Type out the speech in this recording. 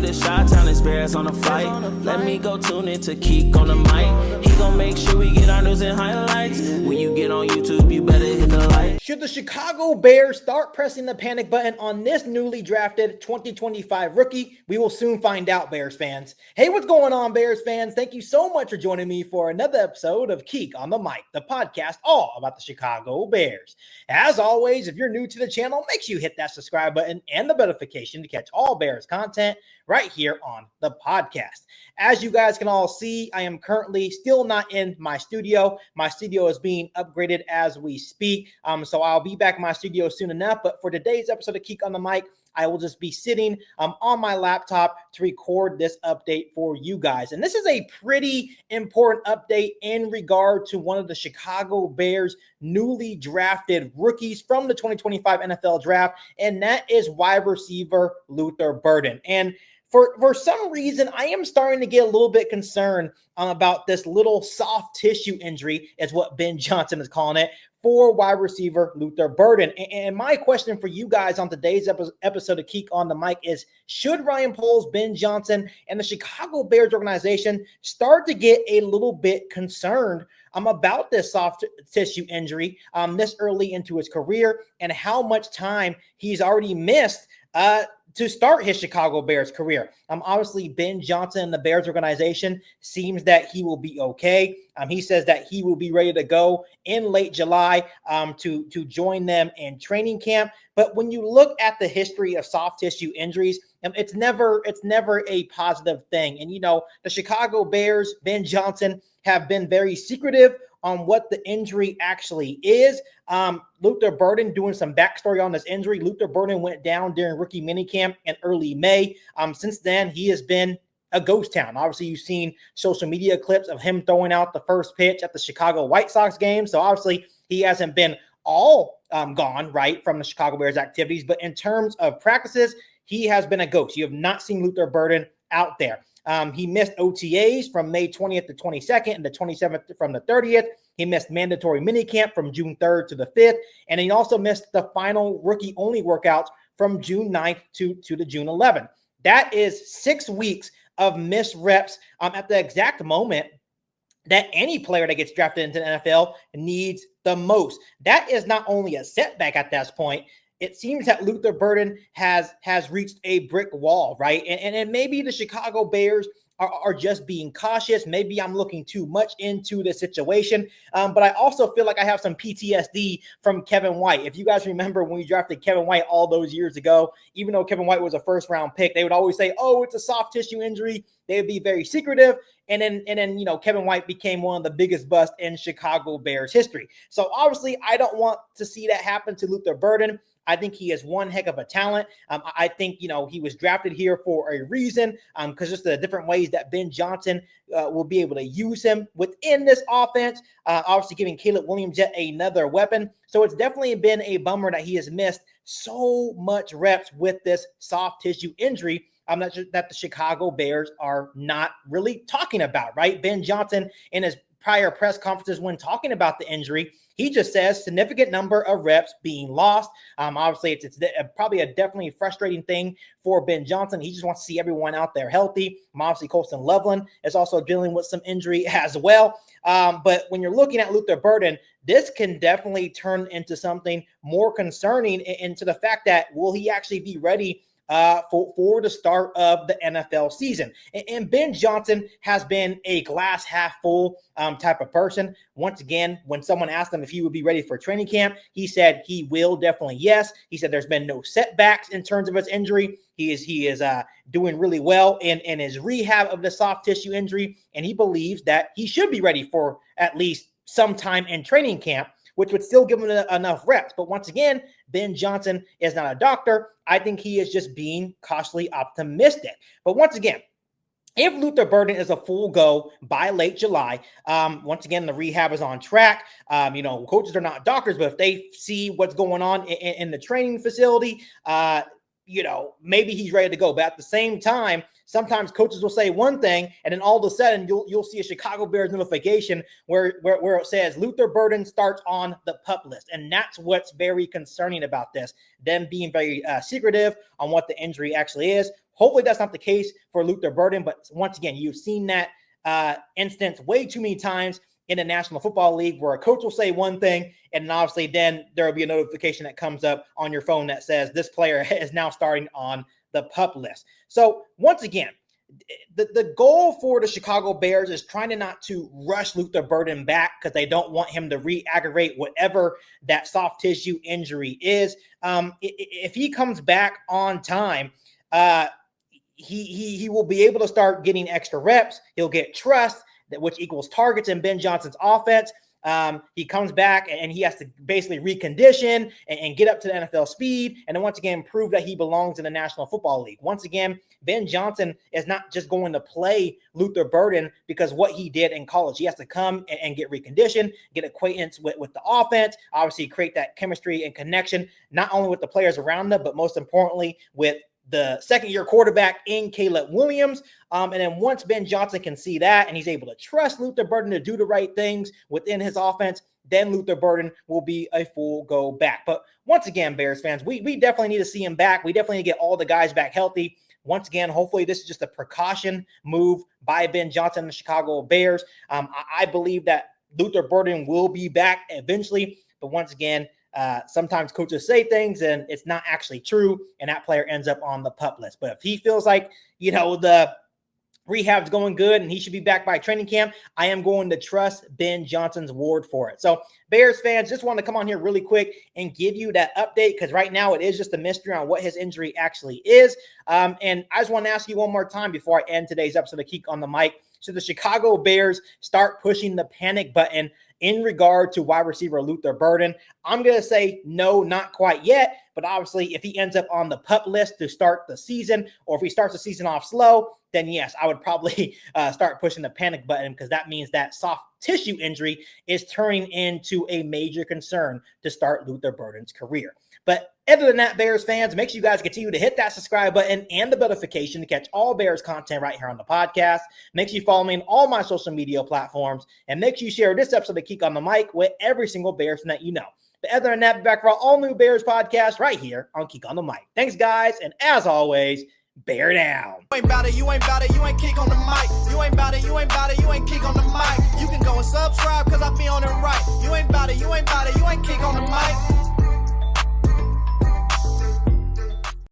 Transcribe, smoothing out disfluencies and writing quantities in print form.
the Chi-Town experience on the flight. Let me go tune in to Keek on the mic. He gon' make sure we get our news and highlights. When you get on YouTube, you better hit the like. Should the Chicago Bears start pressing the panic button on this newly drafted 2025 rookie? We will soon find out, Bears fans. Hey, what's going on, Bears fans? Thank you so much for joining me for another episode of Keek on the Mic, the podcast all about the Chicago Bears. As always, if you're new to the channel, make sure you hit that subscribe button and the notification to catch all Bears content right here on the podcast. As you guys can all see, I am currently still not in my studio. My studio is being upgraded as we speak. So I'll be back in my studio soon enough. But for today's episode of Keek on the Mic, I will just be sitting on my laptop to record this update for you guys. And this is a pretty important update in regard to one of the Chicago Bears newly drafted rookies from the 2025 NFL draft, and that is wide receiver Luther Burton. And for some reason, I am starting to get a little bit concerned about this little soft tissue injury, is what Ben Johnson is calling it, for wide receiver Luther Burton. And my question for you guys on today's episode of Keek on the Mic is, should Ryan Poles, Ben Johnson, and the Chicago Bears organization start to get a little bit concerned about this soft tissue injury this early into his career and how much time he's already missed to start his Chicago Bears career? Obviously, Ben Johnson and the Bears organization seems that he will be okay. He says that he will be ready to go in late July to join them in training camp. But when you look at the history of soft tissue injuries, it's never a positive thing. And, you know, the Chicago Bears, Ben Johnson, have been very secretive on what the injury actually is. Luther Burton, doing some backstory on this injury. Luther Burton went down during rookie minicamp in early May. Since then, he has been a ghost town. Obviously, you've seen social media clips of him throwing out the first pitch at the Chicago White Sox game. So obviously, he hasn't been all gone, right, from the Chicago Bears activities. But in terms of practices, he has been a ghost. You have not seen Luther Burton out there. He missed OTAs from May 20th to 22nd and the 27th from the 30th. He missed mandatory minicamp from June 3rd to the 5th. And he also missed the final rookie-only workouts from June 9th to the June 11th. That is 6 weeks of missed reps at the exact moment that any player that gets drafted into the NFL needs the most. That is not only a setback at this point. It seems that Luther Burton has reached a brick wall, right? And maybe the Chicago Bears are just being cautious. Maybe I'm looking too much into the situation. But I also feel like I have some PTSD from Kevin White. If you guys remember when we drafted Kevin White all those years ago, even though Kevin White was a first-round pick, they would always say, oh, it's a soft tissue injury. They would be very secretive. And then, you know, Kevin White became one of the biggest busts in Chicago Bears history. So obviously, I don't want to see that happen to Luther Burton. I think he is one heck of a talent. I think, you know, he was drafted here for a reason, because just the different ways that Ben Johnson will be able to use him within this offense, obviously giving Caleb Williams yet another weapon. So it's definitely been a bummer that he has missed so much reps with this soft tissue injury that the Chicago Bears are not really talking about, right? Ben Johnson, in his prior press conferences when talking about the injury, he just says significant number of reps being lost. Obviously, it's probably a definitely frustrating thing for Ben Johnson. He just wants to see everyone out there healthy. Obviously, Colston Loveland is also dealing with some injury as well. But when you're looking at Luther Burton, this can definitely turn into something more concerning, into the fact that will he actually be ready for the start of the NFL season. And Ben Johnson has been a glass half full type of person. Once again, when someone asked him if he would be ready for training camp, he said he will definitely yes. He said there's been no setbacks in terms of his injury. He is doing really well in his rehab of the soft tissue injury, and he believes that he should be ready for at least some time in training camp, which would still give him enough reps. But once again, Ben Johnson is not a doctor. I think he is just being cautiously optimistic. But once again, if Luther Burton is a full go by late July, once again, the rehab is on track. You know, coaches are not doctors, but if they see what's going on in the training facility, you know, maybe he's ready to go. But at the same time, sometimes coaches will say one thing, and then all of a sudden you'll see a Chicago Bears notification where it says Luther Burton starts on the PUP list. And that's what's very concerning about this, them being very secretive on what the injury actually is. Hopefully that's not the case for Luther Burton, but once again, you've seen that instance way too many times in the National Football League where a coach will say one thing, and obviously then there will be a notification that comes up on your phone that says this player is now starting on the PUP list. So once again, the goal for the Chicago Bears is trying to not to rush Luther Burton back because they don't want him to re-aggravate whatever that soft tissue injury is. If he comes back on time, he will be able to start getting extra reps. He'll get trust, which equals targets in Ben Johnson's offense. He comes back and he has to basically recondition and get up to the NFL speed. And then once again, prove that he belongs in the National Football League. Once again, Ben Johnson is not just going to play Luther Burton because what he did in college. He has to come and get reconditioned, get acquaintance with the offense, obviously create that chemistry and connection, not only with the players around them, but most importantly with the second-year quarterback in Caleb Williams. And then once Ben Johnson can see that and he's able to trust Luther Burton to do the right things within his offense, then Luther Burton will be a full go back. But once again, Bears fans, we definitely need to see him back. We definitely need to get all the guys back healthy. Once again, hopefully this is just a precaution move by Ben Johnson and the Chicago Bears. I believe that Luther Burton will be back eventually. But once again, sometimes coaches say things and it's not actually true, and that player ends up on the PUP list. But if he feels like, the rehab's going good and he should be back by training camp, I am going to trust Ben Johnson's word for it. So Bears fans, just want to come on here really quick and give you that update because right now it is just a mystery on what his injury actually is. And I just want to ask you one more time before I end today's episode of Keek on the Mic. So the Chicago Bears start pushing the panic button in regard to wide receiver Luther Burton? I'm going to say no, not quite yet. But obviously, if he ends up on the PUP list to start the season, or if he starts the season off slow, then yes, I would probably start pushing the panic button because that means that soft tissue injury is turning into a major concern to start Luther Burton's career. But other than that, Bears fans, make sure you guys continue to hit that subscribe button and the notification to catch all Bears content right here on the podcast. Make sure you follow me on all my social media platforms, and make sure you share this episode of Keek on the Mic with every single Bears fan that you know. But other than that, be back for our all-new Bears podcast right here on Keek on the Mic. Thanks, guys, and as always, bear down. You ain't bout it, you ain't bout it, you ain't Keek on the Mic. You ain't bout it, you ain't bout it, you ain't Keek on the Mic. You can go and subscribe because I be on it right. You ain't bout it, you ain't bout it, you ain't Keek on the Mic.